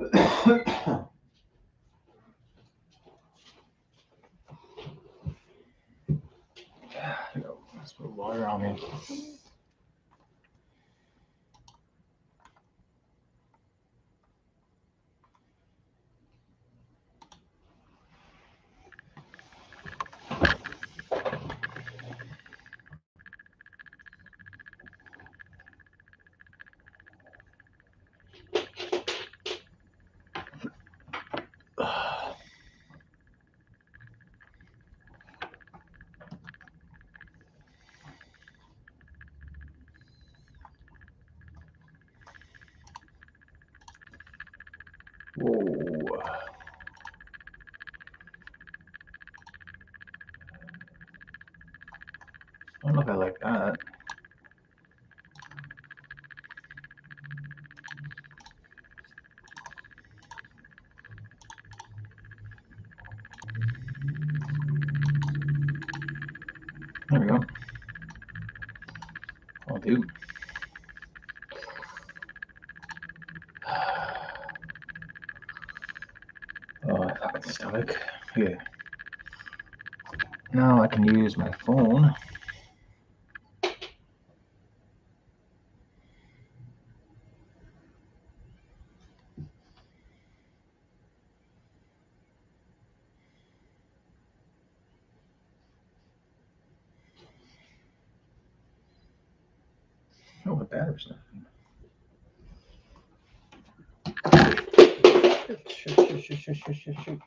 Let's put water on me. Whoa. I don't know if I like that. There we go. I'll do. Oh, fucking stomach. Yeah. Now I can use my phone. Oh, the battery's not. Shoot.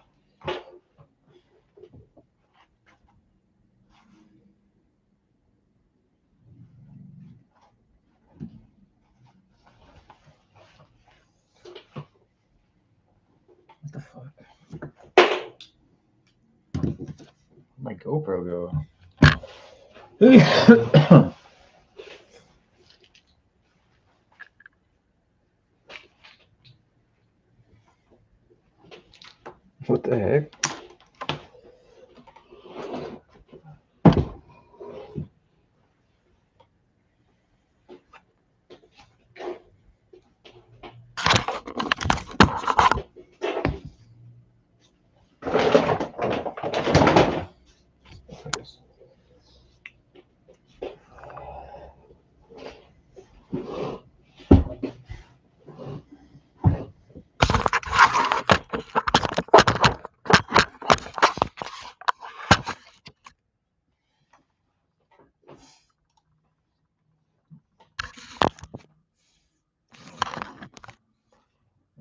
What the fuck? Where'd my GoPro go? What the heck?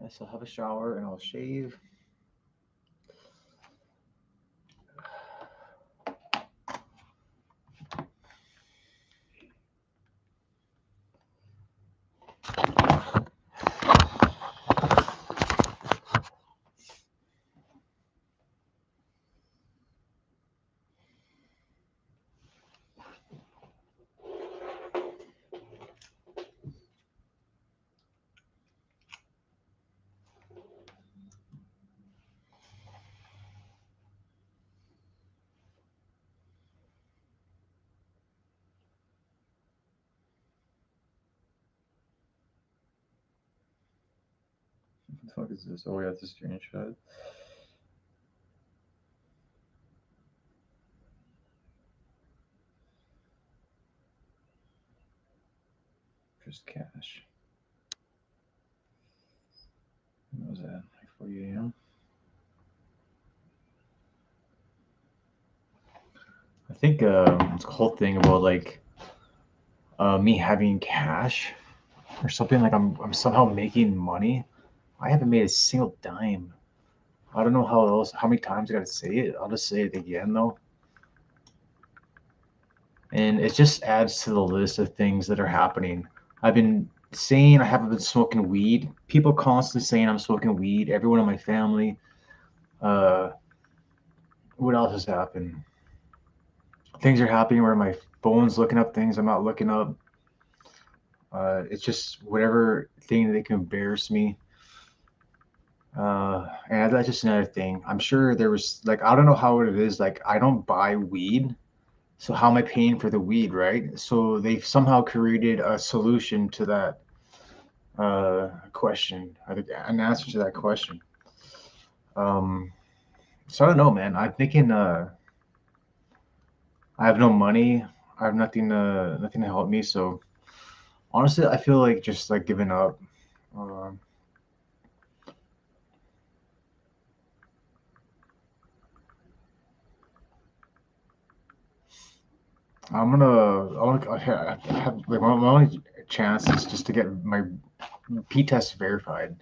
Yes, I'll have a shower and I'll shave. What the fuck is this? Oh, yeah, it's a screenshot. Just cash. What was that? Like 40 a.m. I think it's a whole thing about like me having cash or something. Like I'm somehow making money. I haven't made a single dime. I don't know how many times I gotta say it. I'll just say it again though. And it just adds to the list of things that are happening. I've been saying I haven't been smoking weed. People constantly saying I'm smoking weed. Everyone in my family. Uh, what else has happened? Things are happening where my phone's looking up things I'm not looking up. It's just whatever thing that can embarrass me. And that's just another thing. I'm sure there was like I don't know how it is. Like I don't buy weed, so how am I paying for the weed, right? So they've somehow created a solution to that. question. I think an answer to that question. So I don't know, man. I'm thinking. I have no money. I have nothing to help me. So honestly, I feel like just like giving up. Um, I have like my only chance is just to get my P test verified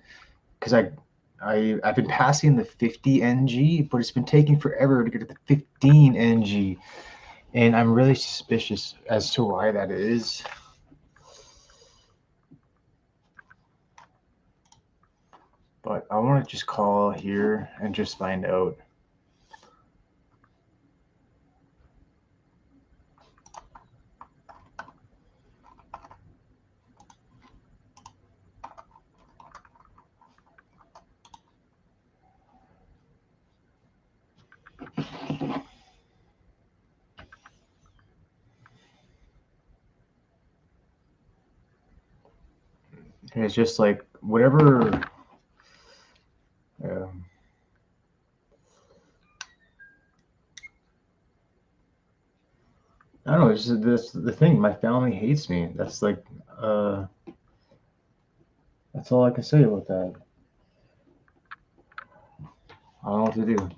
because I've been passing the 50 NG, but it's been taking forever to get to the 15 NG, and I'm really suspicious as to why that is. But I want to just call here and just find out. And it's just like whatever. Um, I don't know. It's just, this the thing. My family hates me. That's like. Uh, that's all I can say about that. I don't know what to do.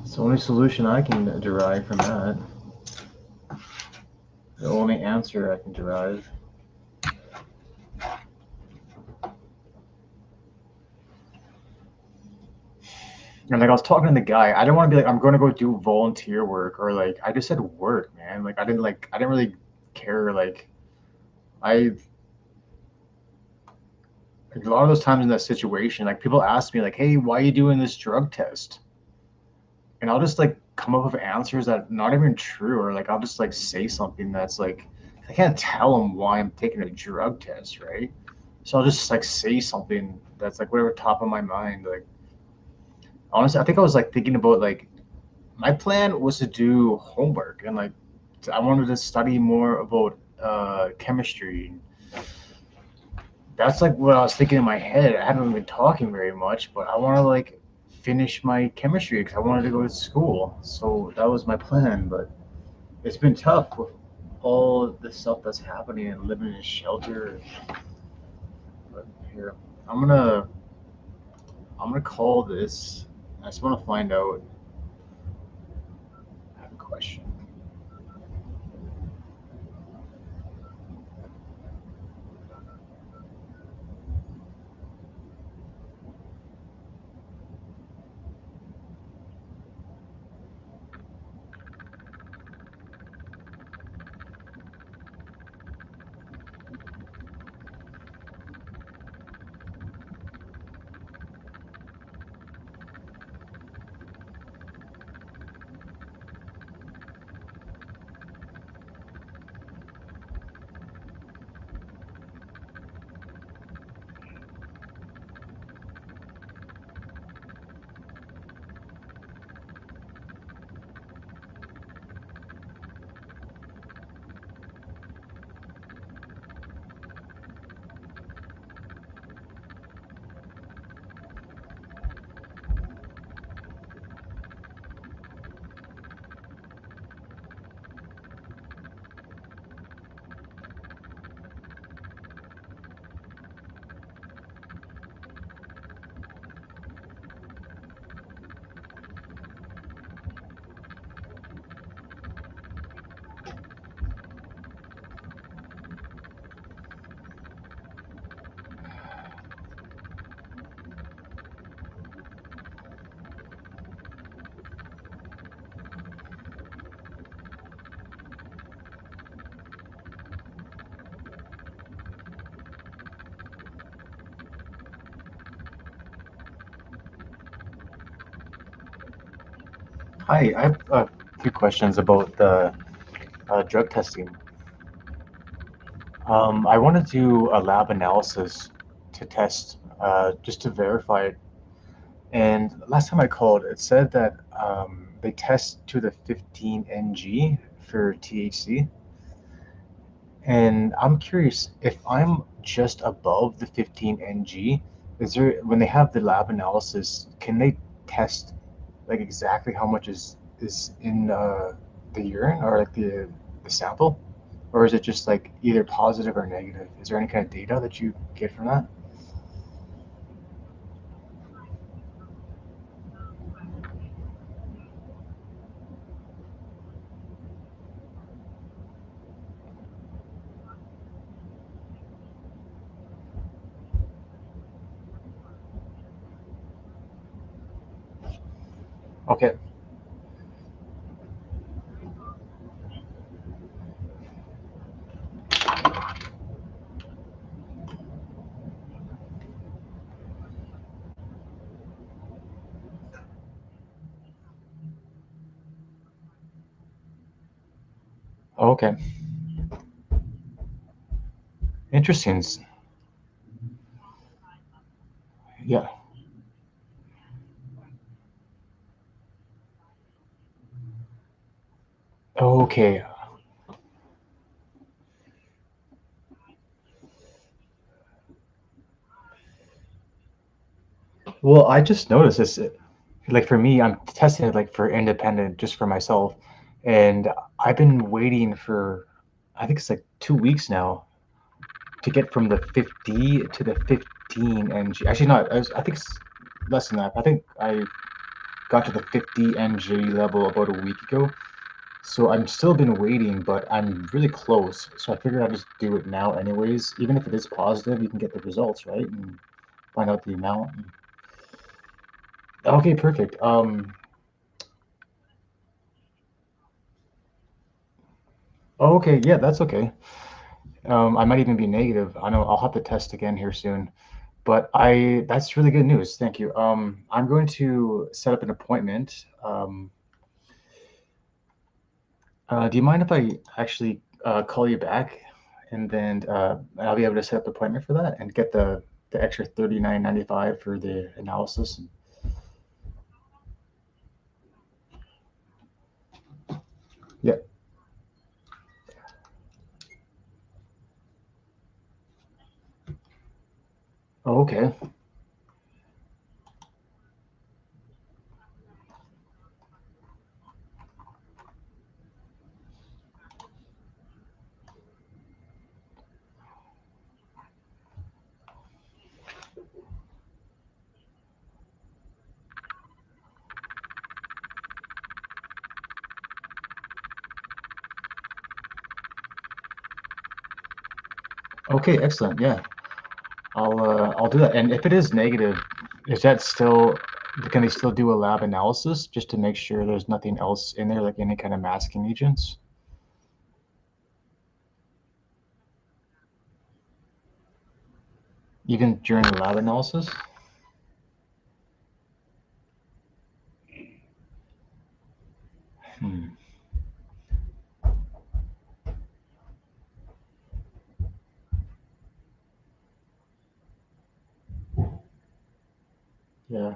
It's the only solution I can derive from that. The only answer I can derive. And like I was talking to the guy, I didn't want to be like I'm going to go do volunteer work or like I just said work, man. Like I didn't really care. I like a lot of those times in that situation, like people ask me like, "Hey, why are you doing this drug test?" And I'll just like come up with answers that not even true, or like I'll just like say something that's like I can't tell them why I'm taking a drug test, right? So I'll just like say something that's like whatever top of my mind. Like honestly, I think I was like thinking about like my plan was to do homework and like I wanted to study more about chemistry. That's like what I was thinking in my head. I haven't been talking very much, but I want to like finish my chemistry because I wanted to go to school. So that was my plan, but it's been tough with all the stuff that's happening and living in shelter. But here, I'm gonna I'm gonna call this. I just want to find out. I have a question. Hi, I have a few questions about the drug testing. I want to do a lab analysis to test, just to verify it. And last time I called, it said that they test to the 15 ng for THC. And I'm curious if I'm just above the 15 ng, is there, when they have the lab analysis, can they test like exactly how much is in the urine or like the sample? Or is it just like either positive or negative? Is there any kind of data that you get from that? Okay. Okay. Interesting. Yeah. Okay. Well, I just noticed this. Like for me, I'm testing it like for independent, just for myself, and I've been waiting for, I think it's like 2 weeks now to get from the 50 to the 15 ng. Actually, not. I think it's less than that. I think I got to the 50 ng level about a week ago. So I'm still been waiting, but I'm really close. So I figured I'd just do it now, anyways. Even if it is positive, you can get the results, right, and find out the amount. Okay, perfect. Oh, okay, yeah, that's okay. I might even be negative. I know I'll have to test again here soon. But that's really good news. Thank you. I'm going to set up an appointment. Do you mind if I actually call you back, and then I'll be able to set up an appointment for that and get the extra 39.95 for the analysis? Yeah. Oh, okay. Okay, excellent. Yeah, I'll do that. And if it is negative, is that still, can they still do a lab analysis just to make sure there's nothing else in there, like any kind of masking agents, even during the lab analysis? Hmm. Yeah.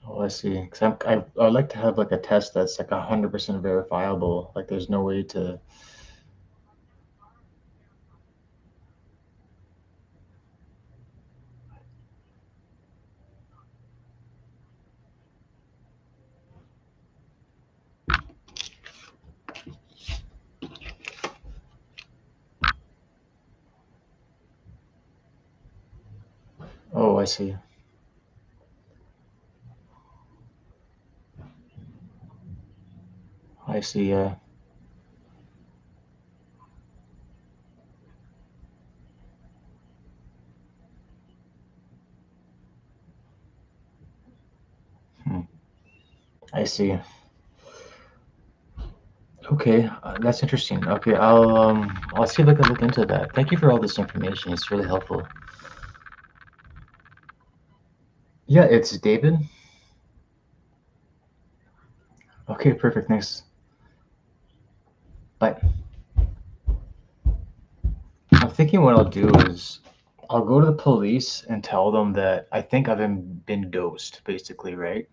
Oh, I see. Because I'd like to have like a test that's like 100% verifiable. Like there's no way to. Oh, I see. I see. Hmm. I see. Okay, that's interesting. Okay, I'll see if I can look into that. Thank you for all this information. It's really helpful. Yeah, it's David. Okay, perfect. Thanks. Bye. I'm thinking what I'll do is I'll go to the police and tell them that I think I've been dosed, basically, right?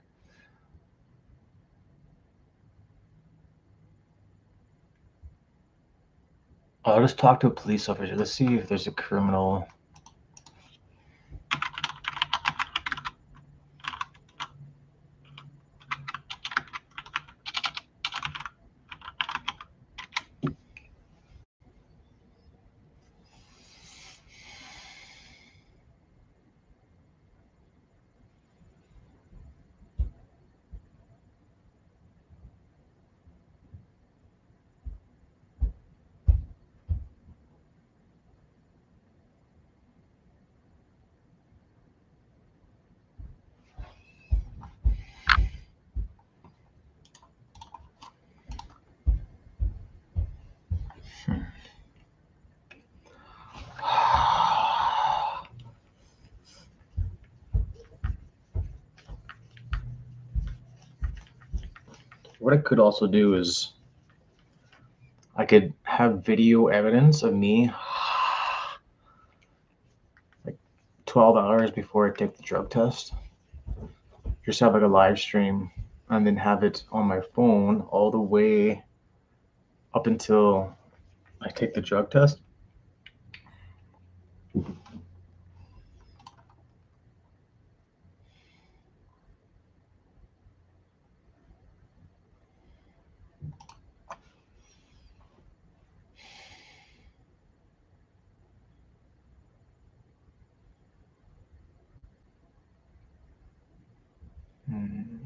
I'll just talk to a police officer. Let's see if there's a criminal. What I could also do is I could have video evidence of me like 12 hours before I take the drug test. Just have like a live stream and then have it on my phone all the way up until I take the drug test. Hmm.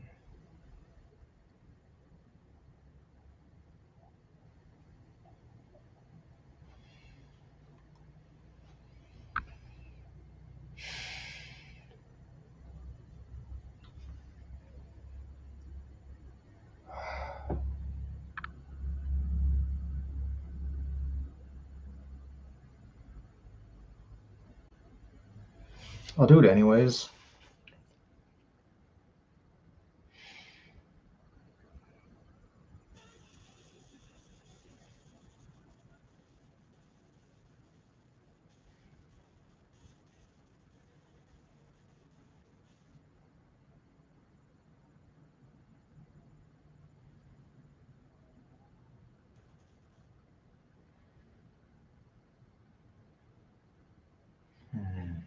I'll do it anyways. Hmm.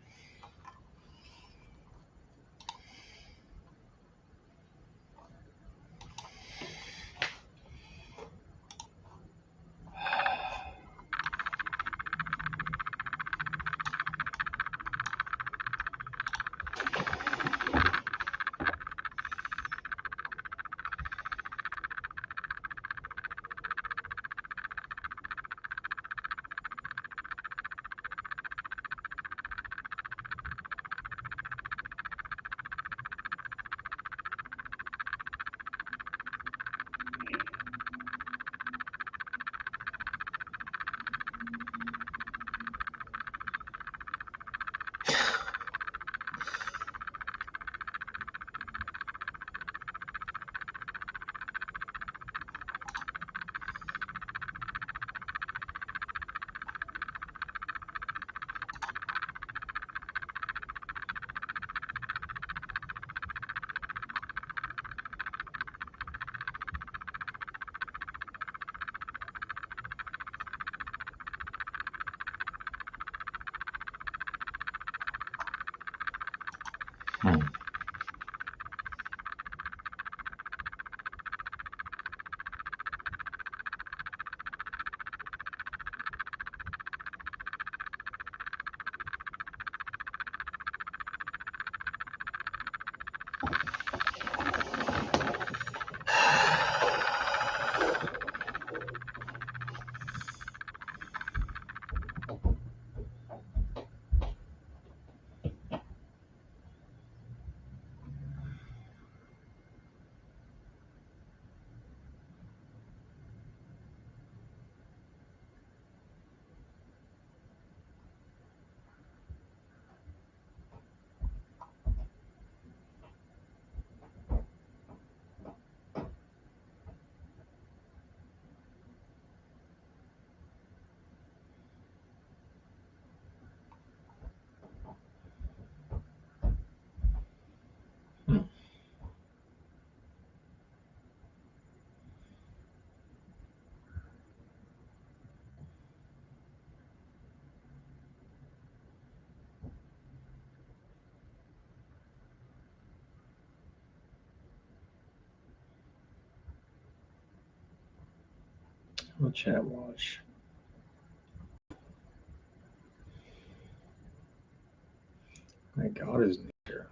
Hmm. What chat watch? My God, is nature.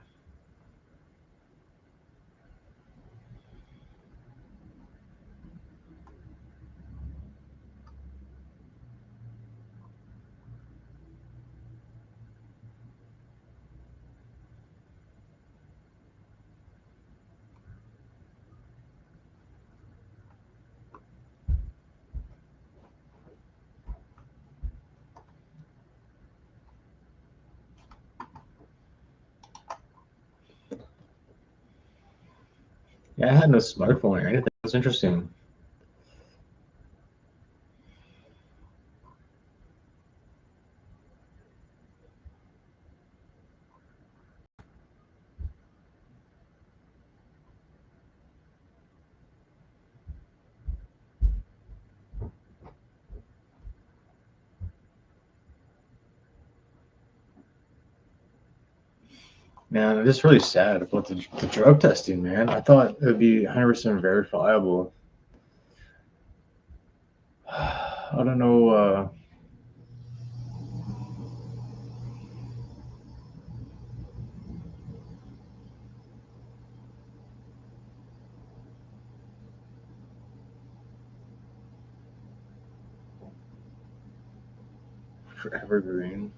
Yeah, I had no smartphone or anything. That's interesting. Man, I'm just really sad about the drug testing, man. I thought it would be 100% verifiable. I don't know. For Evergreen.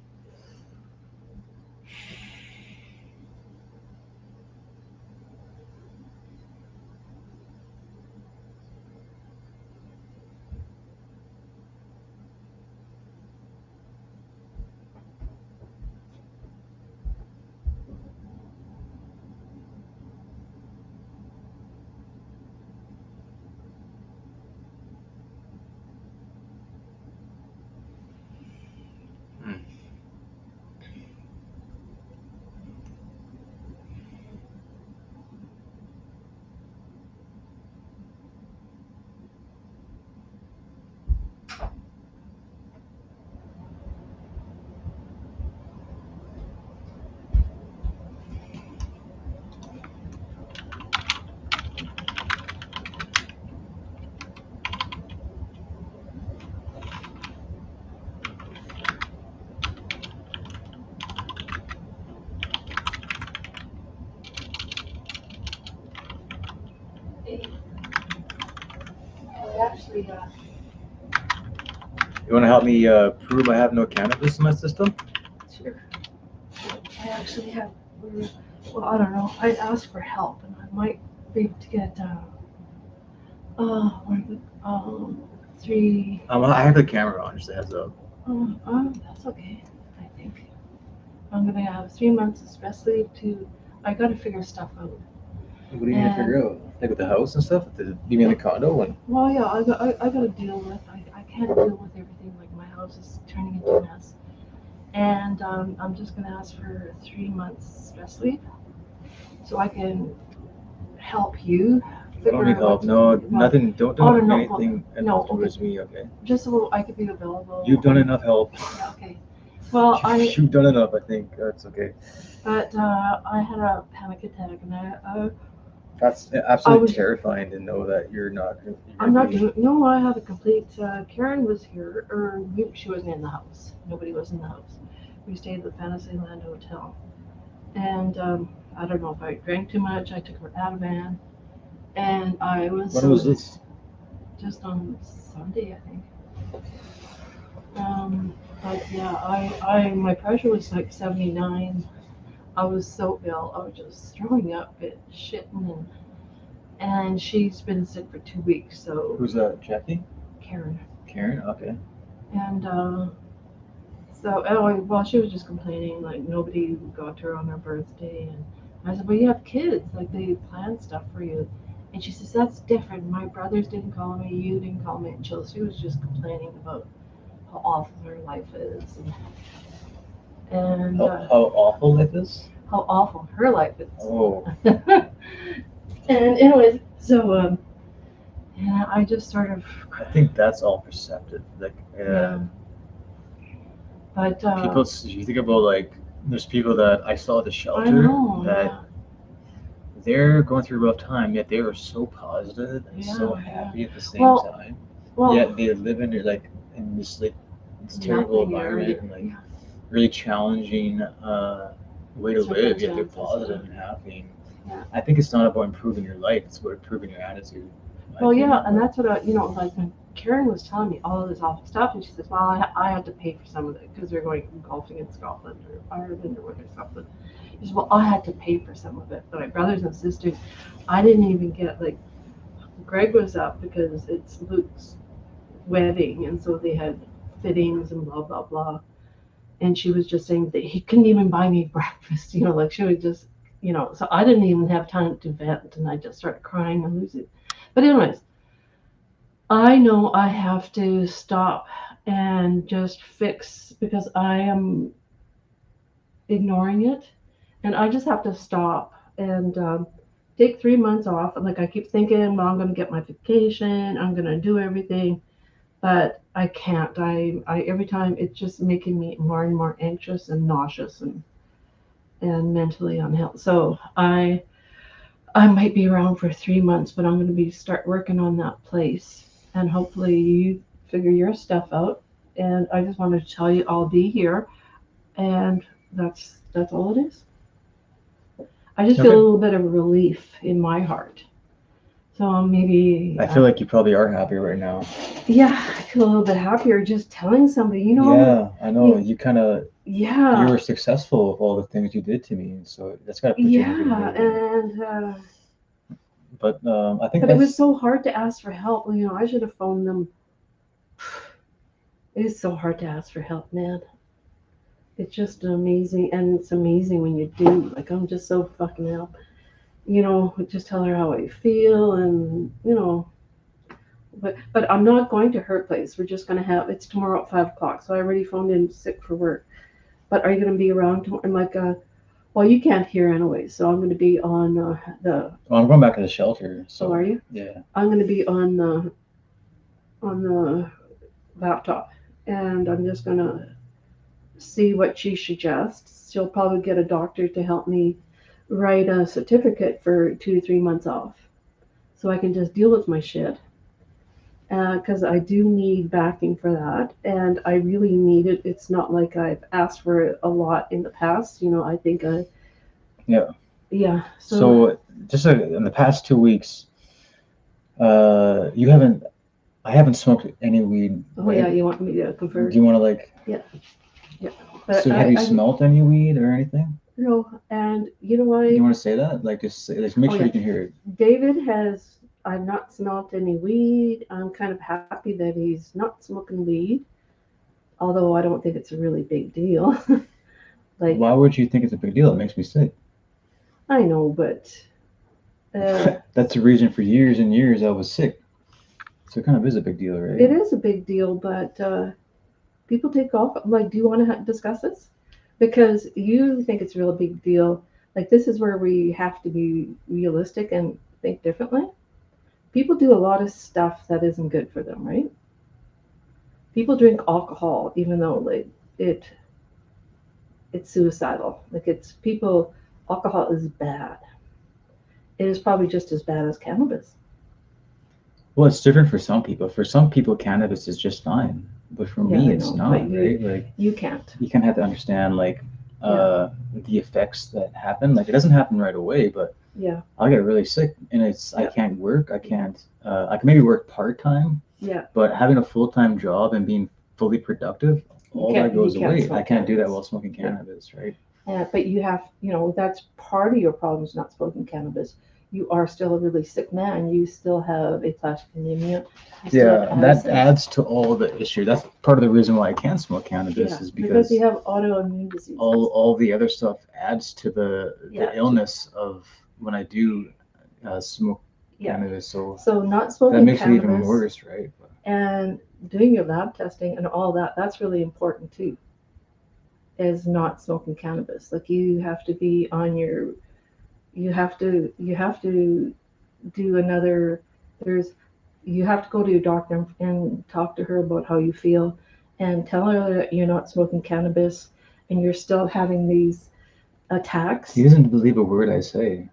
Hmm. Actually, You want to help me prove I have no cannabis in my system? sure. I actually have, well, I don't know. I'd ask for help, and I might be able to get, what is it? 3. I have the camera on, just a heads up. That's okay. I think I'm gonna have 3 months of stress leave to. I gotta figure stuff out. What do you need to figure out? Like with the house and stuff? You mean the condo? And Well, yeah, I gotta deal with. I can't deal with everything. Like my house is turning into a mess, and I'm just gonna ask for 3 months stress leave, so I can help you. I don't need help. No, nothing. Don't do anything no, towards me, okay? Just so I could be available. You've done enough help. Yeah, okay. Well, You've done enough, I think. That's okay. But I had a panic attack, and That's absolutely terrifying to know that you're not. I'm not doing. No, I had a complete. Karen was here, or she wasn't in the house. Nobody was in the house. We stayed at the Fantasyland Hotel, and I don't know if I drank too much. I took her Ativan, and I was. When was this? Just on Sunday, I think. But yeah, my pressure was like 79. I was so ill. I was just throwing up and shitting, and she's been sick for 2 weeks. So who's that? Jackie? Karen. Karen. Okay. And so anyway, well, she was just complaining like nobody got to her on her birthday, and I said, well, you have kids, like they plan stuff for you. And she says, that's different. My brothers didn't call me, you didn't call me. And she was just complaining about how awful her life is. And how awful life is? How awful her life is. Oh. And anyways, so yeah, I just sort of. I think that's all perceptive. Like, Yeah. But people, you think about like, there's people that I saw at the shelter that they're going through a rough time, yet they were so positive and so happy at the same time. Well, yet they live in like in this like this terrible nothing. environment and like Yeah, really challenging way to live. Yet they're circumstances. positive and happy. Yeah. I think it's not about improving your life; it's about improving your attitude. In my Well, yeah, opinion, and that's what like when Karen was telling me all of this awful stuff, and she says, "Well, I had to pay for some of it because they're going golfing in Scotland or Ireland or whatever Scotland." She says, "Well, I had to pay for some of it, but my brothers and sisters, I didn't even get like Greg was up because it's Luke's wedding, and so they had fittings and blah blah blah." And she was just saying that he couldn't even buy me breakfast, like she would just, so I didn't even have time to vent, and I just started crying and losing. But anyways, I know I have to stop and just fix because I am ignoring it, and I just have to stop and take 3 months off. And like I keep thinking, well, I'm going to get my vacation, I'm going to do everything, but I can't. I every time it's just making me more and more anxious and nauseous and mentally unhealthy. So I might be around for 3 months, but I'm going to be start working on that place, and hopefully you figure your stuff out. And I just wanted to tell you I'll be here, and that's all it is. I just feel a okay. little bit of relief in my heart. So maybe, I feel like you probably are happy right now. yeah, I feel a little bit happier just telling somebody. Yeah, I know. You, You kind of you yeah, were successful with all the things you did to me, so that's gotta put you in a good yeah, mood. and But I think but it was that's so hard to ask for help. I should have phoned them. It is so hard to ask for help, man. It's just amazing, and it's amazing when you do. Like I'm just so fucking help. Just tell her how I feel, and but I'm not going to her place. We're just gonna have it's tomorrow at 5 o'clock. So I already phoned in sick for work. But are you gonna be around tomorrow? I'm like, well, you can't hear anyway, so I'm gonna be on the. well, I'm going back to the shelter, Oh, are so you? yeah. I'm gonna be on the laptop, and I'm just gonna see what she suggests. She'll probably get a doctor to help me write a certificate for 2 to 3 months off, so I can just deal with my shit. Because I do need backing for that, and I really need it. It's not like I've asked for it a lot in the past. I think Yeah. yeah. So So just in the past 2 weeks, you haven't. I haven't smoked any weed, oh yeah, right? you want me to Do convert? you want to like? Yeah, yeah. But So have you smelt any weed or anything? and you know Do you what? want to say that? Like just make Oh sure yeah, you can hear it. David has. I've not smelt any weed. I'm kind of happy that he's not smoking weed, although I don't think it's a really big deal. Like Why would you think it's a big deal? It makes me sick. I know, but That's the reason for years and years I was sick. So it kind of is a big deal, it right? is a big deal. But people take off. Like, do you want to discuss this? Because you think it's a real big deal. Like, this is where we have to be realistic and think differently. People do a lot of stuff that isn't good for them, right? People drink alcohol even though like it it's suicidal. Like it's people alcohol is bad. It is probably just as bad as cannabis. Well, it's different for some people. For some people, cannabis is just fine, but for Yeah, me, I it's know, but not, you right? Like you can't. you kind of have to understand like Yeah, the effects that happen. Like it doesn't happen right away, but yeah, I'll get really sick, and it's I yeah, can't work. I can't. I can maybe work part time, yeah. but having a full time job and being fully productive, all that You goes can't away. I smoke can't do that cannabis. while smoking Yeah. cannabis, right? But you have, that's part of your problem is not smoking cannabis. You are still a really sick man. You still have aplastic anemia. You still have Yeah, that acid. adds to all the issue. That's part of the reason why I can't smoke cannabis Yeah, is because you because have autoimmune diseases. all the other stuff adds to the Yeah, illness of when I do smoke yeah. cannabis. So So not that smoking makes it even cannabis worse, right? and doing your lab testing and all that, that's really important too, is not smoking cannabis. Like you have to be on your, you have to do another, there's, you have to go to your doctor and talk to her about how you feel and tell her that you're not smoking cannabis and you're still having these He attacks. doesn't believe a word I say.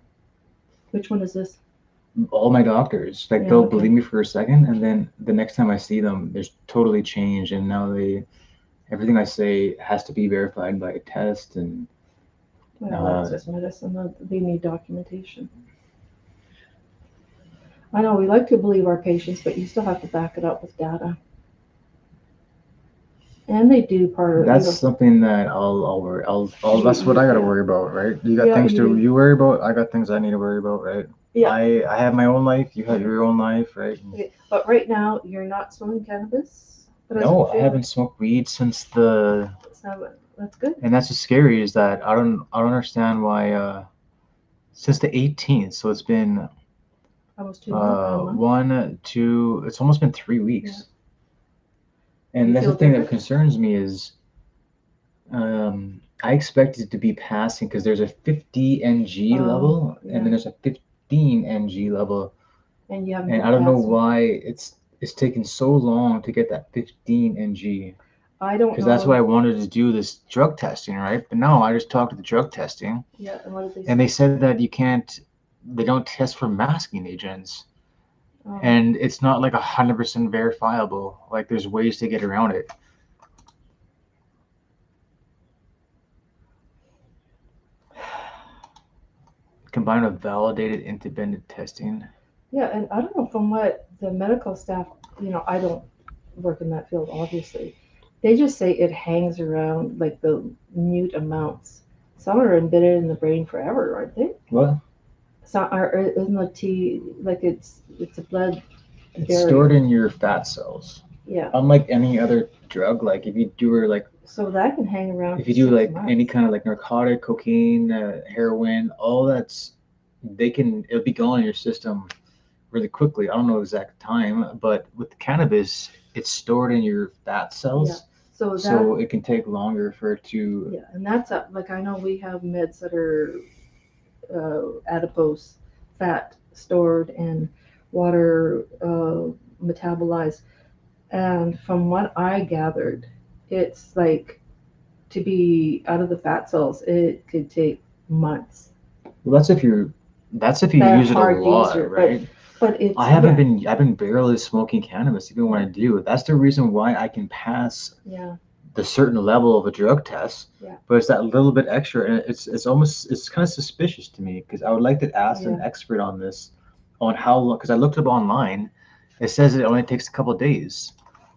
Which one is this? all my doctors, like Yeah, they'll okay. believe me for a second, and then the next time I see them, there's totally changed, and now everything I say has to be verified by a test, and Well, that's just medicine. They need documentation. I know we like to believe our patients, but you still have to back it up with data. And they do part of, that's something that I'll worry. That's what I gotta yeah. worry about, right? You got Yeah, things you, you worry about. I got things I need to worry about, right? yeah. I have my own life. You have your own life, right? Okay. But right now, you're not smoking cannabis. But No, I haven't smoked weed since that's good. and that's what's scary is that I don't understand why since the 18th. So it's been Almost 2 months, a month. 1, 2. It's almost been 3 weeks. And You that's the feel thing that different? concerns me is I expected to be passing because there's a 50 ng level Yeah. and then there's a 15 ng level, And you haven't and been I don't know passing. why it's taken so long to get that 15 ng. I don't Because that's why know. I wanted to do this drug testing, right? But no, I just talked to the drug testing, Yeah, and what did they say? and they said that you can't, they don't test for masking agents, Oh. and it's not like 100% verifiable. Like there's ways to get around it. Combine with validated independent testing. Yeah, and I don't know from what the medical staff, I don't work in that field, obviously. They just say it hangs around like the mute amounts. Some are embedded in the brain forever, aren't they? What? Some are in the T, like it's a blood It's barrier. stored in your fat cells. Yeah. Unlike any other drug, like if you do like So that can hang around. if you do like any kind of like narcotic, cocaine, heroin, all it'll be gone in your system really quickly. I don't know exact time, but with cannabis, it's stored in your fat cells. Yeah. So it can take longer for it to. Yeah, and that's like I know we have meds that are adipose fat stored and water metabolized. And from what I gathered, it's like to be out of the fat cells, it could take months. Well, that's if you use it a lot, right? But it's I've been barely smoking cannabis even when I do. That's the reason why I can pass the certain level of a drug test. Yeah. But it's that little bit extra, and it's kind of suspicious to me because I would like to ask an expert on this, on how long. Because I looked up online, it says it only takes a couple of days.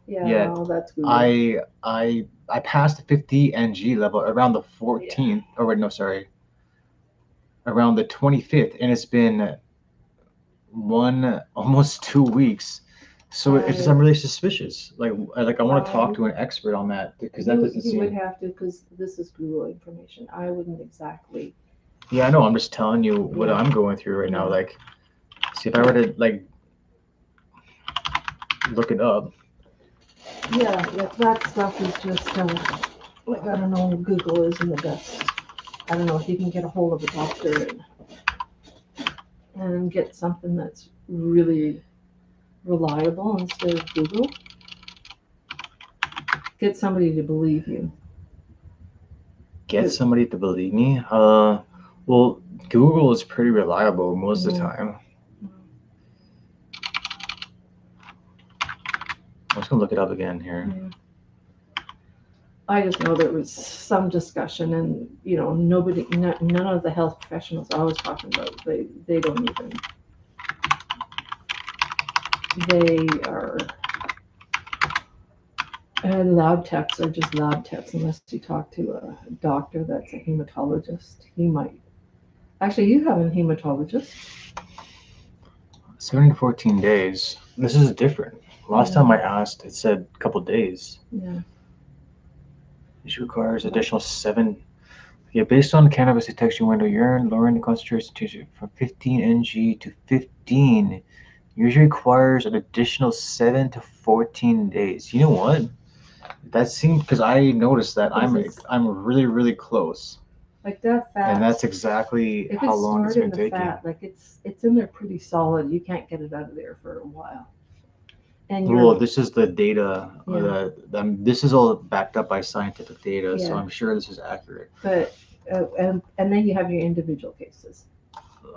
Yeah, Yet that's good. I passed the 50 ng level around the 14th. Or wait, no, sorry, around the 25th, and it's been almost 2 weeks. So I'm really suspicious. Like I want to talk to an expert on that because that doesn't You would seem. have to, because this is Google information. I wouldn't exactly. Yeah, I know. I'm just telling you what I'm going through right now. Like, see if I were to like look it up. Yeah, that stuff is just like I don't know. Google isn't the best. I don't know if you can get a hold of a doctor and get something that's really reliable instead of Google. Get somebody to believe you. Get somebody to believe me? Well, Google is pretty reliable most of the time. I'm just gonna look it up again here. Yeah. I just know there was some discussion, and none of the health professionals I was talking about, they don't even. They are, and lab techs are just lab techs unless you talk to a doctor that's a hematologist. He might. Actually, you have a hematologist. 7 to 14 days. This is different. Last time I asked, it said a couple days. Yeah. This requires additional 7. Yeah, based on the cannabis detection window, urine lowering the concentration from 15 ng to 15 usually requires an additional 7 to 14 days. You know what? That seems because I noticed that I'm really really close. Like that fat. And that's exactly how long it's been taking. Fat, like it's in there pretty solid. You can't get it out of there for a while. And this is the data. This is all backed up by scientific data, so I'm sure this is accurate. But and then you have your individual cases.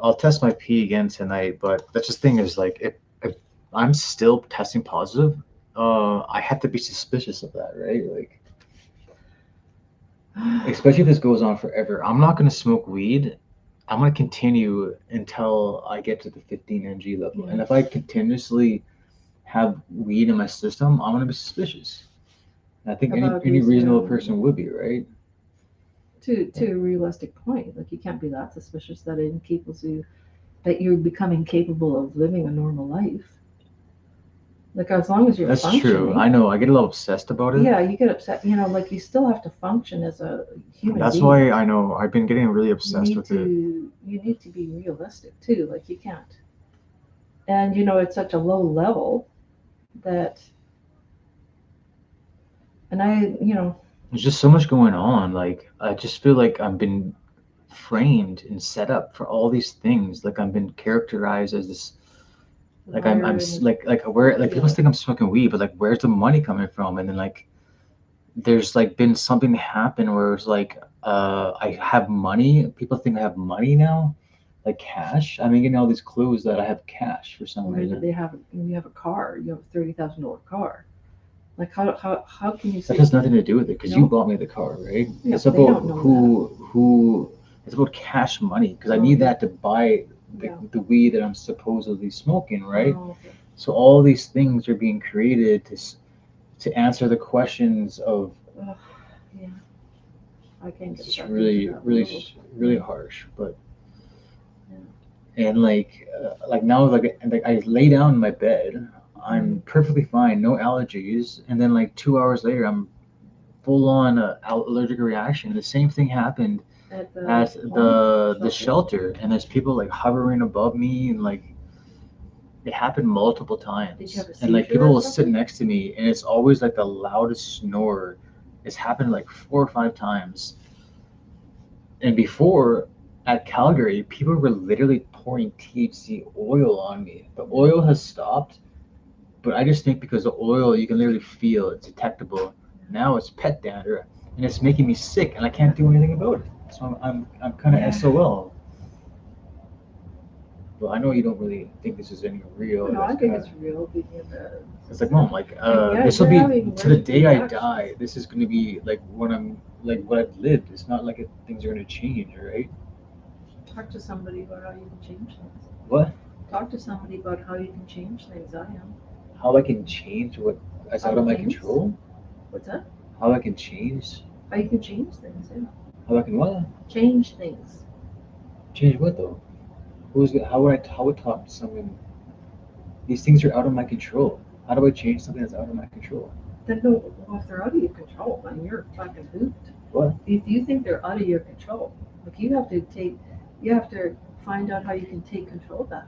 I'll test my pee again tonight, but that's just thing is like if I'm still testing positive, I have to be suspicious of that, right? Like especially if this goes on forever. I'm not gonna smoke weed. I'm gonna continue until I get to the 15 ng level, and Yeah. if I continuously have weed in my system, I'm gonna be suspicious. And I think any About any reasonable using person would be, right? to a realistic point. Like you can't be that suspicious that it enables you that you're becoming capable of living a normal life. Like as long as you're That's true. I functioning, know. I get a little obsessed about it. yeah, you get upset. You know, like you still have to function as a human That's being. why I know I've been getting really You obsessed need with it. to be realistic too. Like you can't. And you know, it's such a low level that, and There's just so much going on. Like I just feel like I've been framed and set up for all these things. Like I've been characterized as this. Like liar and like where like people yeah, think I'm smoking weed, but like where's the money coming from? And then like there's like been something happen where it's like I have money. People think I have money now, like cash. I've been getting all these clues that I have cash for some or reason. you have a car, you have a $30,000 car. Like how can you That say has nothing to do with it because you no? bought me the car, right? Yeah, It's they about don't know who. It's about cash money because I Oh, need yeah. that to buy Yeah. the weed that I'm supposedly smoking, right? Oh, okay. So all these things are being created to answer the questions of. Ugh, yeah, I can't get It's stuck into really that really world. really harsh, but and like now like I lay down in my bed, I'm perfectly fine, no allergies, and then like 2 hours later I'm full on allergic reaction. The same thing happened At at the shelter. shelter, and there's people like hovering above me, and like it happened multiple times. Did you have a And like seizure people or will sit something? next to me, and it's always like the loudest snore. It's happened like 4 or 5 times. And before at Calgary, people were literally pouring THC oil on me. The oil has stopped, but I just think because the oil you can literally feel it's detectable. Now it's pet dander, and it's making me sick, and I can't do anything about it. So I'm kind of Yeah. SOL. But I know you don't really think this is any real. No, I That's think kind it's of real. it's like mom, like Yeah, this will you're be having to the allergic day I reactions. die. This is gonna be like what I'm like what I've lived. It's not like things are gonna change, right? Talk to somebody about how you can change things. What? Talk to somebody about how you can change things. I am. How I can change what is out Other of my things? control? What's that? How I can change? How you can change things. Yeah. How I can what? Change things. Change what though? How would talk to someone? These things are out of my control. How do I change something that's out of my control? Then no, well, if they're out of your control, then you're fucking hooped. What? If you think they're out of your control, like you have to find out how you can take control back.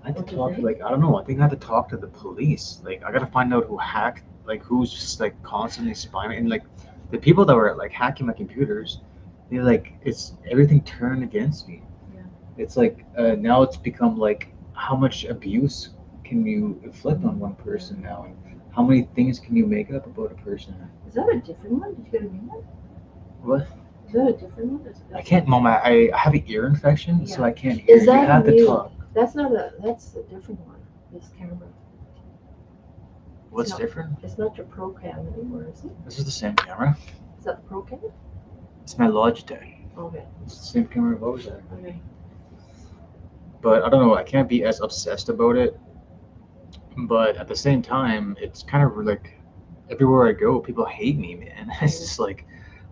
I have to Don't you talk to think? like I don't know. I think I have to talk to the police. Like I gotta find out who hacked, like who's just like constantly spying, and like the people that were like hacking my computers. They like it's everything turned against me. Yeah. It's like now it's become like how much abuse can you inflict on one person now, and how many things can you make up about a person? Is that a different one? Did you get a new one? What? Is that a different one? I can't, Mom. I have an ear infection, so Yeah. I can't hear. Is You that have to new? talk. That's not a. That's a different one. This camera. What's not- different? It's not your Pro Cam anymore, is it? This is the same camera. Is that the Pro Cam? It's my Logitech. Okay. It's the same camera I've always had. Okay. But I don't know. I can't be as obsessed about it. But at the same time, it's kind of like everywhere I go, people hate me, man. It's just like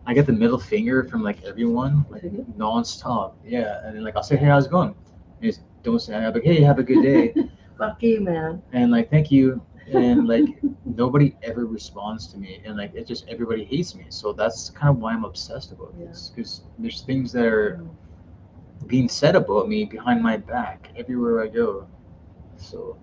I get the middle finger from like everyone, like nonstop. Yeah, and then like I'll say, "Hey, how's it going?" And just don't say. I'm like, "Hey, have a good day," Fuck you, man. and like, "Thank you," and like nobody ever responds to me, and like it's just everybody hates me. So that's kind of why I'm obsessed about this, because there's things that are being said about me behind my back everywhere I go. So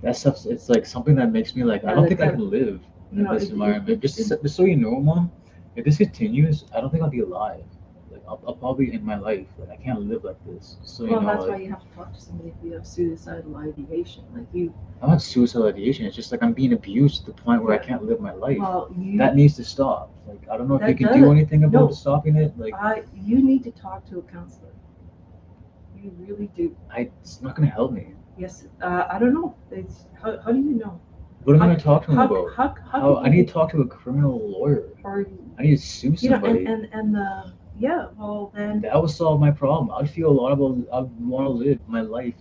that stuff, it's like something that makes me like I don't think I can live in this environment. Just so you know, Mom, if this continues, I don't think I'll be alive. Like I'll probably end my life. Like I can't live like this. Just so you Well, know, that's like, why you have to talk to somebody if you have suicidal ideation. Like you. I'm not suicidal ideation. It's just like I'm being abused to the point where I Yeah. can't live my life. Well, That needs to stop. Like I don't know if That you can do does. anything about No. stopping it. Like you need to talk to a counselor. You really do. It's not gonna help me. Yes. I don't know. How do you know? What am I How, gonna talk to him how, about? how I can need you, to talk to a criminal lawyer. or, I need to sue you know, somebody. yeah, well then, That would solve my problem. I'd feel a lot about. I'd want to live my life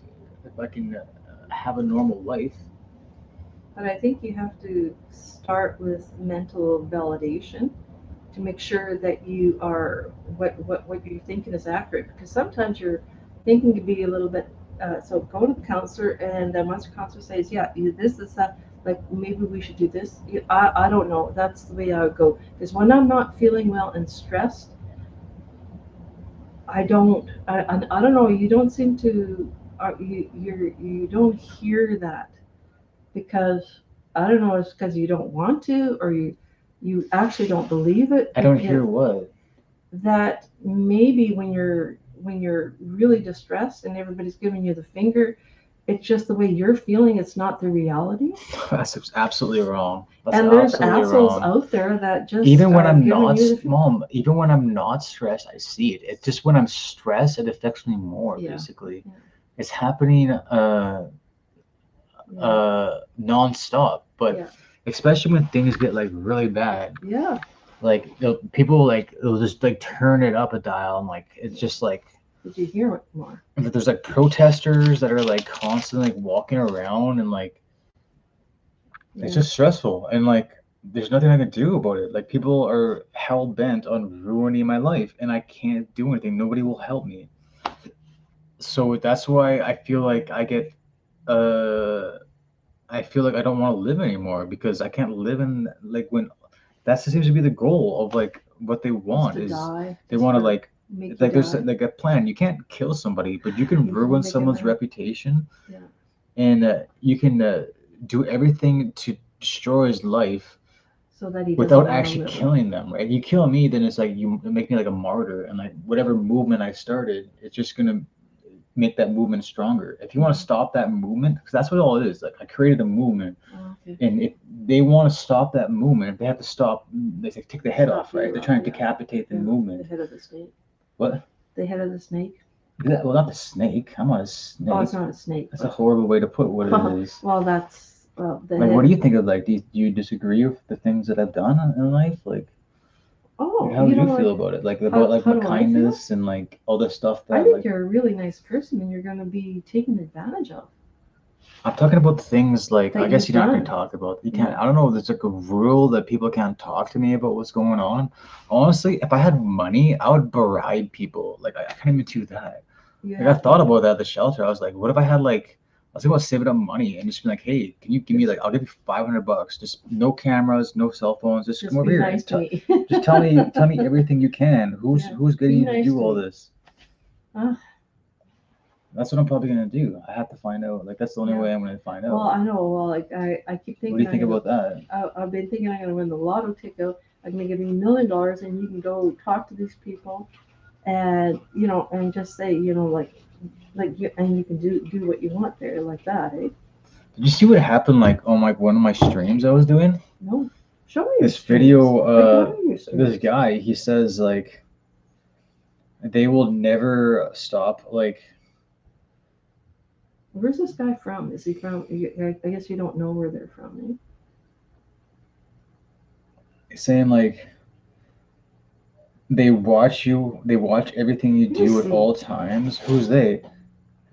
if I can have a normal life. but I think you have to start with mental validation to make sure that you are what you're thinking is accurate, because sometimes you're thinking to be a little bit so go to the counselor, and then once the counselor says, yeah, this is that, like maybe we should do this. I don't know, that's the way I would go, because when I'm not feeling well and stressed, I don't know, you don't seem to you don't hear that, because I don't know, it's because you don't want to, or you actually don't believe it. I don't hear what. That maybe when you're really distressed and everybody's giving you the finger, it's just the way you're feeling. It's not the reality. That's absolutely wrong. That's And there's absolutely assholes wrong. out there that just Even when are I'm giving not, you the finger. mom, even when I'm not stressed, I see it. It's just when I'm stressed, it affects me more, Yeah. basically. Yeah. It's happening Yeah. nonstop. But Yeah. especially when things get like really bad, Yeah. like people like they'll just like turn it up a dial, and like it's just like Did you hear it more? there's like protesters that are like constantly like walking around, and like Yeah. it's just stressful, and like there's nothing I can do about it. Like people are hell bent on ruining my life, and I can't do anything. Nobody will help me. So that's why I feel like uh I feel like I don't want to live anymore, because I can't live in like when that seems to be the goal of like what they want to is die. they want to like Make it's you like there's die. like a plan. You can't kill somebody, but you can You can ruin make it someone's bad. reputation, Yeah. and you can do everything to destroy his life So that he doesn't without wanna actually live. killing them. Right? You kill me, then it's like you make me like a martyr, and like whatever movement I started, it's just gonna make that movement stronger. If you want to stop that movement, because that's what all it is. Like I created a movement, Oh, okay. and if they want to stop that movement, they have to stop. They say, take the head Stop off, right? you, They're trying to yeah. decapitate the Yeah. movement. The head of the snake. What? The head of the snake. Well, not the snake. I'm not a snake. Oh, it's not a snake. That's a horrible way to put what it is. Well, that's the Like, head. what do you think of like? Do you disagree with the things that I've done in life? Like, Oh, how do you know, feel like, about it? Like about like how my do I feel? kindness and like all the stuff I that think like. you're a really nice person, and you're gonna be taken advantage of. I'm talking about things like That I guess you've you're not going done. to talk about. You can't. I don't know. There's like a rule that people can't talk to me about what's going on. Honestly, if I had money, I would bribe people. Like I can't even do that. You Like I have thought about that at the shelter. I was like, what if I had like I was thinking about saving up money and just be like, hey, can you give me like I'll give you $500. Just no cameras, no cell phones. Just come over be here nice and to me. just tell me everything you can. Who's Yeah, who's getting be you to nice do to all me. this? Ah. That's what I'm probably gonna do. I have to find out. Like that's the only Yeah. way I'm gonna find out. Well, I know. Well, like I keep thinking. What do you think about that? I've been thinking I'm gonna win the lotto ticket. I'm gonna give you $1 million, and you can go talk to these people, and and just say, and you can do what you want there, like that, eh? Did you see what happened like on like one of my streams I was doing? No, show me This your video, streams. this guy, he says like they will never stop like Where's this guy from? Is he from? I guess you don't know where they're from, eh? saying like they watch everything you do at all times. Who's they?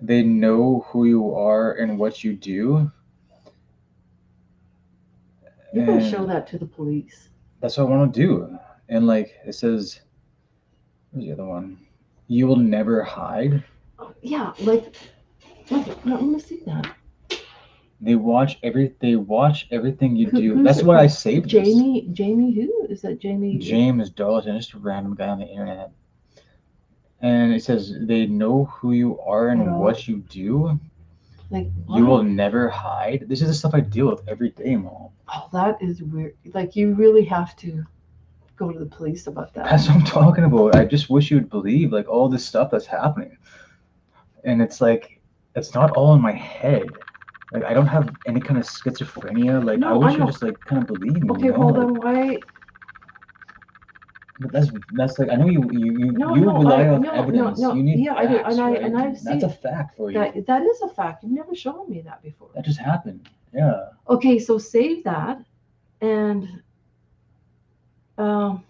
They know who you are and what you do. You gotta show that to the police. That's what I want to do. And like it says, where's the other one? You will never hide. Yeah, like let me see that. They watch everything you do. That's why I saved Jamie. This. Jamie who? Is that Jamie? James Dalton, just a random guy on the internet. And it says they know who you are and what you do. Like what? You will never hide. This is the stuff I deal with every day, Mom. Oh, that is weird. Like you really have to go to the police about that. That's what I'm talking about. I just wish you would believe like all this stuff that's happening. And it's like it's not all in my head. Like I don't have any kind of schizophrenia. Like I wish you just like kind of believe me. Okay, hold on. Why? But that's like I know No, you no, rely I on no, no, evidence. no. You need Yeah, I do, facts, right? and I've That's seen a fact for you. that is a fact. You've never shown me that before. That just happened. Yeah. Okay, so save that, and um,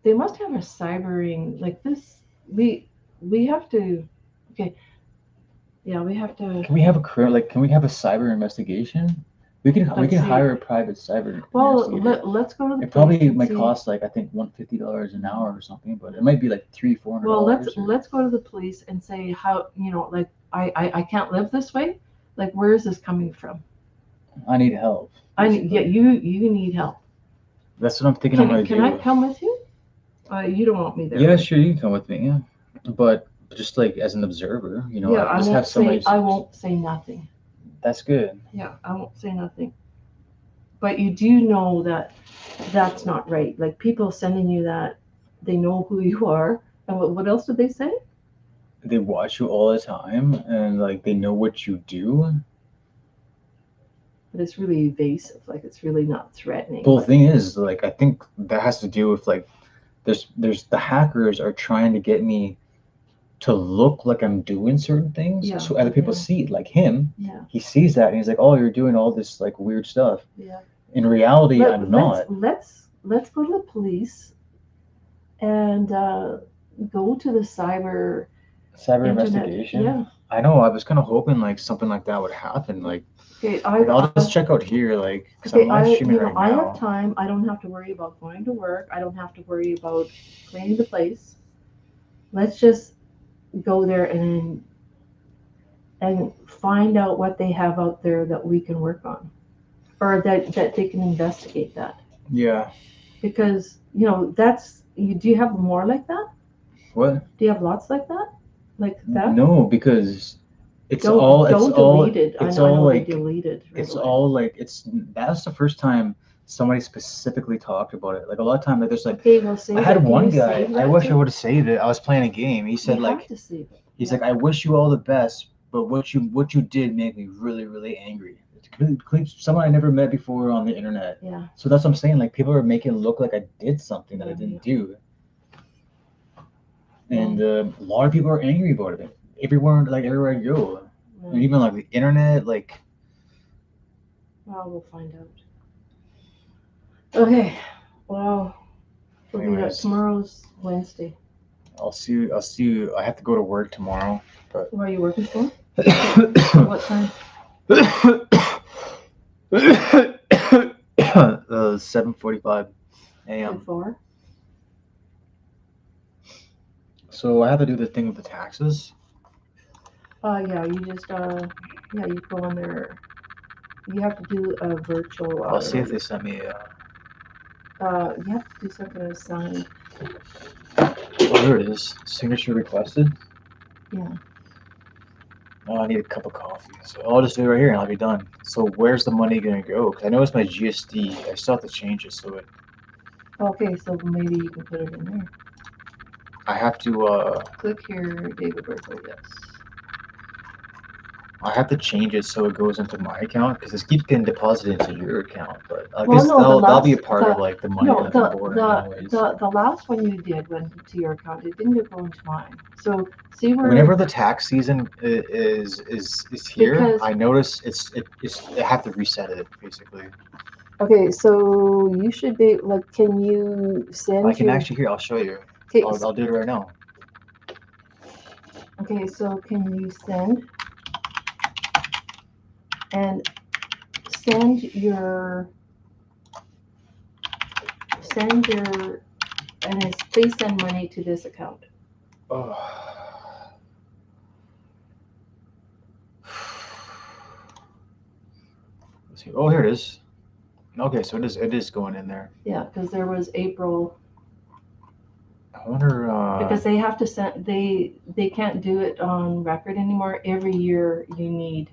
they must have a cybering like this. We have to. Okay, yeah, we have to. Can we have can we have a cyber investigation? We Let's can see. hire a private cyber Well, investigator. let's go to the It police probably and might see. cost like I think $150 an hour or something, but it might be like $300-400. Well, Or... let's go to the police and say how like I can't live this way. Like, where is this coming from? I need help. Yeah, you need help. That's what I'm thinking I'm gonna do. Can I come with you? You don't want me there. Yeah, right? sure, you can come with me. Yeah, but just like as an observer, Yeah, I just have somebody. I won't say nothing. That's good. Yeah, I won't say nothing. But you do know that that's not right. Like, people sending you that, they know who you are. And what else did they say? They watch you all the time, and like they know what you do. But it's really evasive. Like, it's really not threatening. Well, the thing is, like, I think that has to do with like, there's the hackers are trying to get me to look like I'm doing certain things, Yeah, so other people yeah. see it. Like him, Yeah, he sees that, and he's like, "Oh, you're doing all this like weird stuff." yeah. In reality, I'm not. Let's go to the police and go to the cyber internet. investigation. Yeah. I know. I was kind of hoping like something like that would happen. Like, Okay, I'll just check out here, like, because okay, I'm live streaming right I now. have time. I don't have to worry about going to work. I don't have to worry about cleaning the place. Let's just go there and find out what they have out there that we can work on, or that they can investigate that. Yeah. Because that's you. Do you have more like that? What? Do you have lots like that? Like that? No, because it's Don't all delete it. it's I all know like they delete it. Right it's away. all like that's the first time somebody specifically talked about it. Like a lot of time, like there's like Okay, well, save I had it. Can one you guy. save I that wish I too? would have saved it. I was playing a game. He said You like have to save it. he's like I wish you all the best, but what you did made me really angry. It's completely someone I never met before on the internet. Yeah. So that's what I'm saying. Like people are making it look like I did something that I Yeah, didn't yeah. do, and a lot of people are angry about it. Everywhere I go, and even like the internet, like. Well, we'll find out. Okay. Well, we'll do that. Anyways. Tomorrow's Wednesday. I'll see you. I have to go to work tomorrow. But Where are you working for? What time? 7:45 a.m. 4. So I have to do the thing with the taxes. Yeah. You just you go on there. You have to do a virtual. I'll see if they sent me. You have to do something to sign. Oh, there it is. Signature requested. Yeah. Oh, I need a cup of coffee. So I'll just do it right here and I'll be done. So where's the money gonna go? Because I know it's my GST. I still have to change it so it. Okay, so maybe you can put it in there. I have to. Click here, David Berkeley. Yes. I have to change it so it goes into my account because it keeps getting deposited into your account. But I guess that'll be a part of like the money that's on board anyways. The last one you did went to your account. It didn't go into mine. So see where. Whenever the tax season is here, Because- I notice I have to reset it basically. Okay, so you should be like, can you send? I can actually here. I'll show you. Okay, I'll do it right now. okay, so can you send your and it's please send money to this account. Oh. Let's see. Oh, here it is. Okay, so it is going in there. Yeah, because there was April. I wonder. Because they have to send. They can't do it on record anymore. Every year you need.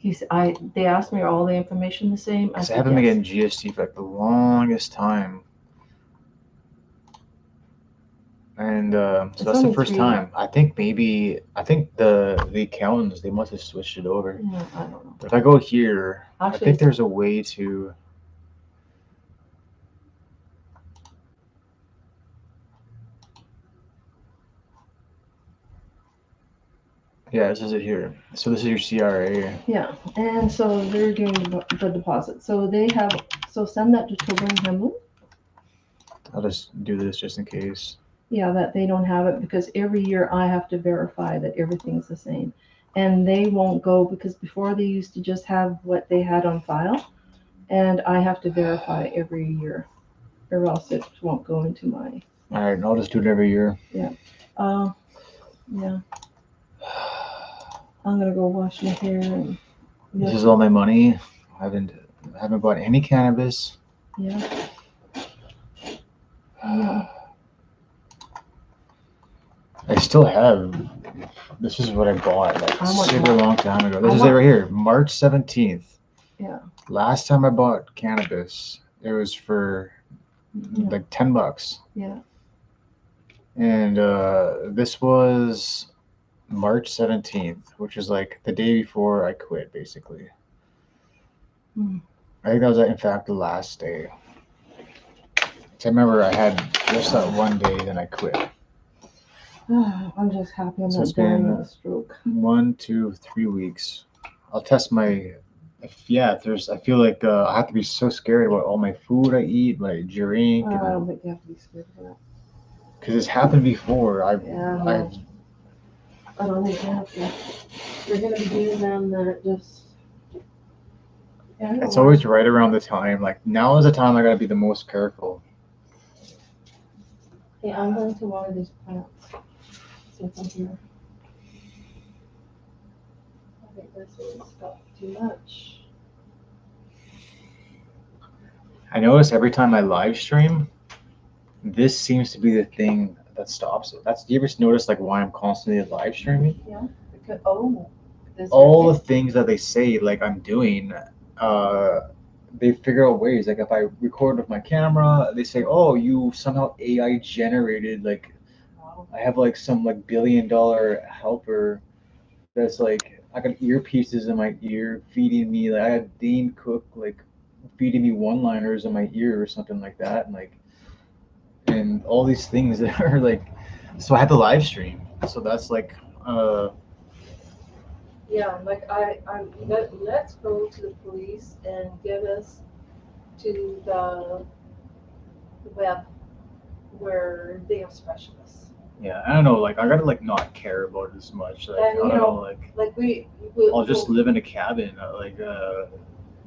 They asked me, are all the information the same? Because I haven't been getting GST for like the longest time. And so that's the first time. I think the accountants, they must have switched it over. Yeah, I don't know. But if I go here, Actually, I think there's a way to. Yeah, it says it here. So this is your CRA. Yeah, and so they're doing the deposit. So they have, so send that to Tobin Hemu. I'll just do this just in case. Yeah, that they don't have it because every year I have to verify that everything's the same. And they won't go because before they used to just have what they had on file. And I have to verify every year or else it won't go into my, All right, I'll just do it every year. uh, yeah. I'm gonna go wash my hair and. This is all my money. I haven't bought any cannabis. Yeah. Yeah. I still have. This is what I bought like I want super more. long time ago. This I is it want- right here, March 17th. Yeah. Last time I bought cannabis, it was for like $10. Yeah. And this was March 17th, which is like the day before I quit, basically. I think that was, in fact, the last day. I remember I had just that one day, then I quit. I'm just happy I'm So not it's dying been of a stroke. 1, 2, 3 weeks. I'll test my. If there's, I feel like I have to be so scared about all my food I eat, my drink, I don't think you have to be scared of that. because it's happened before. I don't think you have to. You're gonna be doing them that just. Yeah, It's always right around the time. Like now is the time I gotta be the most careful. Hey, I'm going to water these plants. Since I'm here. I think this is about too much. I notice every time I live stream, this seems to be the thing that stops it. Do you ever notice like why I'm constantly live streaming? Yeah. Because All the things that they say like I'm doing, they figure out ways. Like if I record with my camera, they say, "Oh, you somehow AI generated like I have like some like $1 billion helper that's like I got earpieces in my ear feeding me like I had Dane Cook like feeding me one-liners in my ear or something like that and all these things that are like so I had to live stream. So that's like Yeah, like let's go to the police and get us to the web where they have specialists. yeah, I don't know, like I gotta like not care about it as much. Like And, I don't know, like I'll just live in a cabin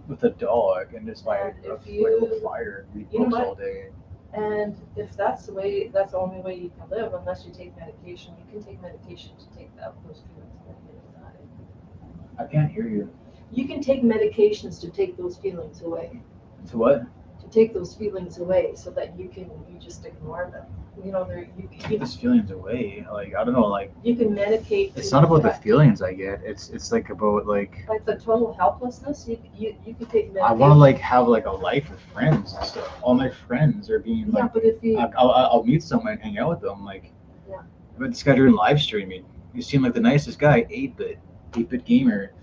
with a dog and just And a if you- fire and read you know books what? all day. And if that's that's the only way you can live, unless you take medication. You can take medication to take those feelings away inside. I can't hear you. You can take medications to take those feelings away. To what? To take those feelings away, so that you just ignore them. You know, Get those feelings away. Like I don't know, like you can medicate. it's not about the feelings I get. It's like about like the total helplessness. You can take medication. I want to like have like a life with friends and stuff. All my friends are being Yeah, like but if you I'll meet someone and hang out with them. Like Yeah. but this guy doing live streaming. You seem like the nicest guy, 8-bit gamer.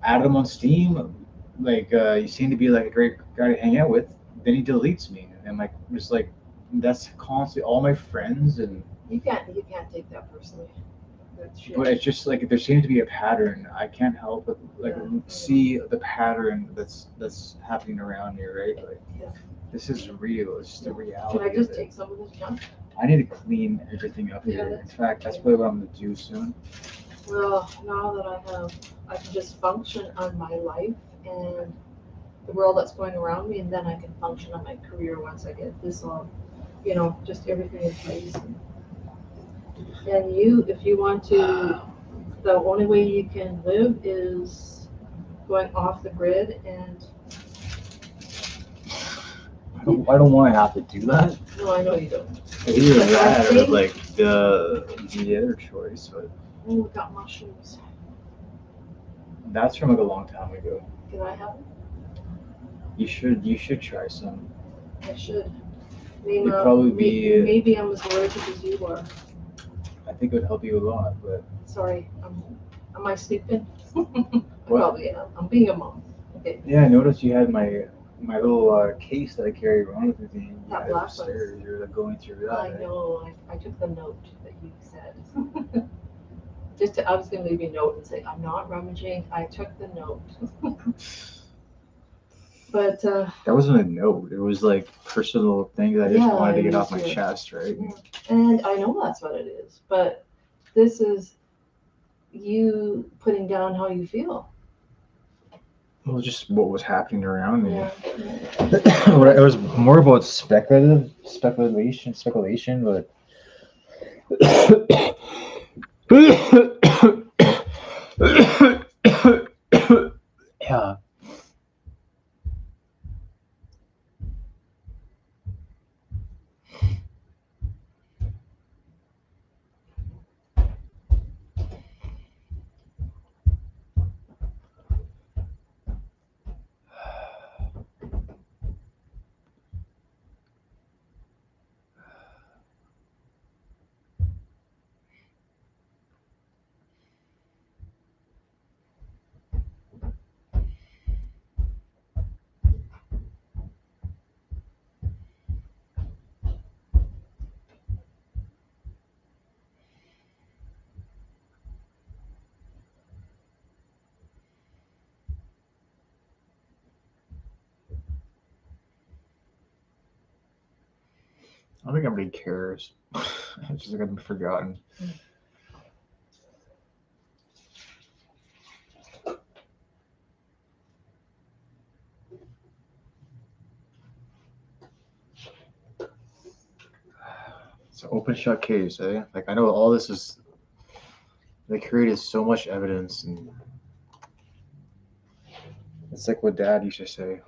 Add him on Steam. Like you seem to be like a great guy to hang out with. Then he deletes me, and like just like that's constantly all my friends and. you can't take that personally. That's shit. But it's just like there seems to be a pattern. I can't help but like see the pattern that's happening around me, right? Like Yeah. this is real. It's just the reality. Can I just of it. take some of this junk? I need to clean everything up here. Yeah, In fact, that's probably what I'm gonna do soon. Well, now that I can just function on my life and the world that's going around me, and then I can function on my career once I get this all, just everything in place. And if you want to, the only way you can live is going off the grid and. I don't want to have to do that. No, I know you don't. Either But I that or think- like the other choice, but Oh, we got mushrooms. that's from like a long time ago. Can I have them? You should try some. I should. It'd probably be- Maybe I'm as allergic as you are. I think it would help you a lot, but Sorry, am I sleeping? Probably am. I'm being a mom. Okay. yeah, I noticed you had my little case that I carry around with me. You That had it black upstairs. one. You're like going through that. I right? know. I took the note that you said. I was gonna leave you a note and say I'm not rummaging. I took the note, but That wasn't a note. It was like personal things I just Yeah, wanted to it get off was, my yeah. chest, right? Yeah. And I know that's what it is, but this is you putting down how you feel. It was just what was happening around me. Yeah. It was more about speculation, but yeah. I don't think anybody cares. It's just like I've been forgotten. It's an open shut case, eh? Like I know all this is. They created so much evidence, and it's like what Dad used to say.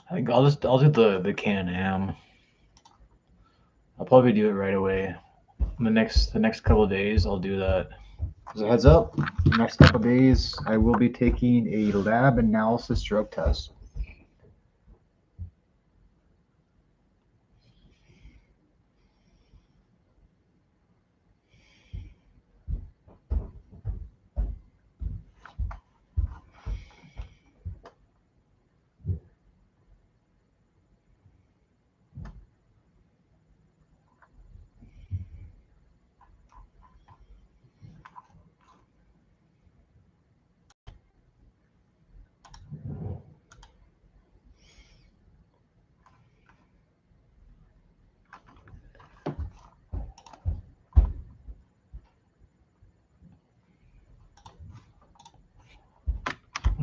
I think I'll do the Can-Am. I'll probably do it right away. The next couple of days, I'll do that. As a heads up, the next couple of days, I will be taking a lab analysis drug test.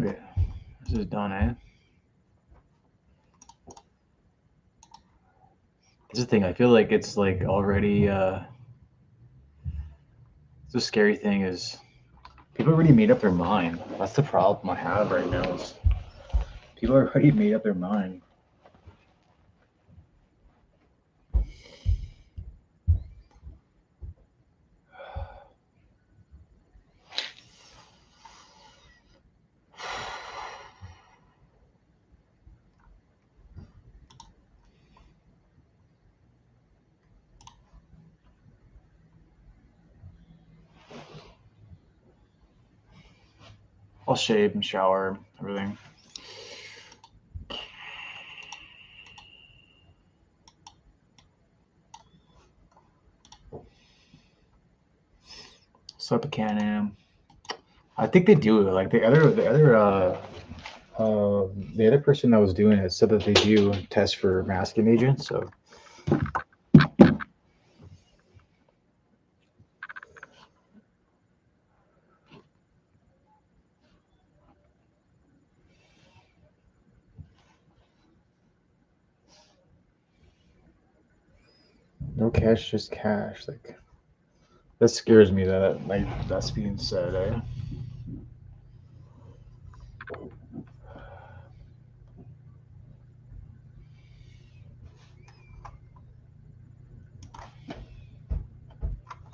Okay, this is done, eh? This is the thing. I feel like it's like already. The scary thing is people already made up their mind. That's the problem I have right now. Is people already made up their mind. I'll shave and shower, everything. Sup, a Can-Am. I think they do. Like the other person that was doing it said that they do test for masking agents. So no cash, just cash. Like that scares me. That like that's being said. Eh?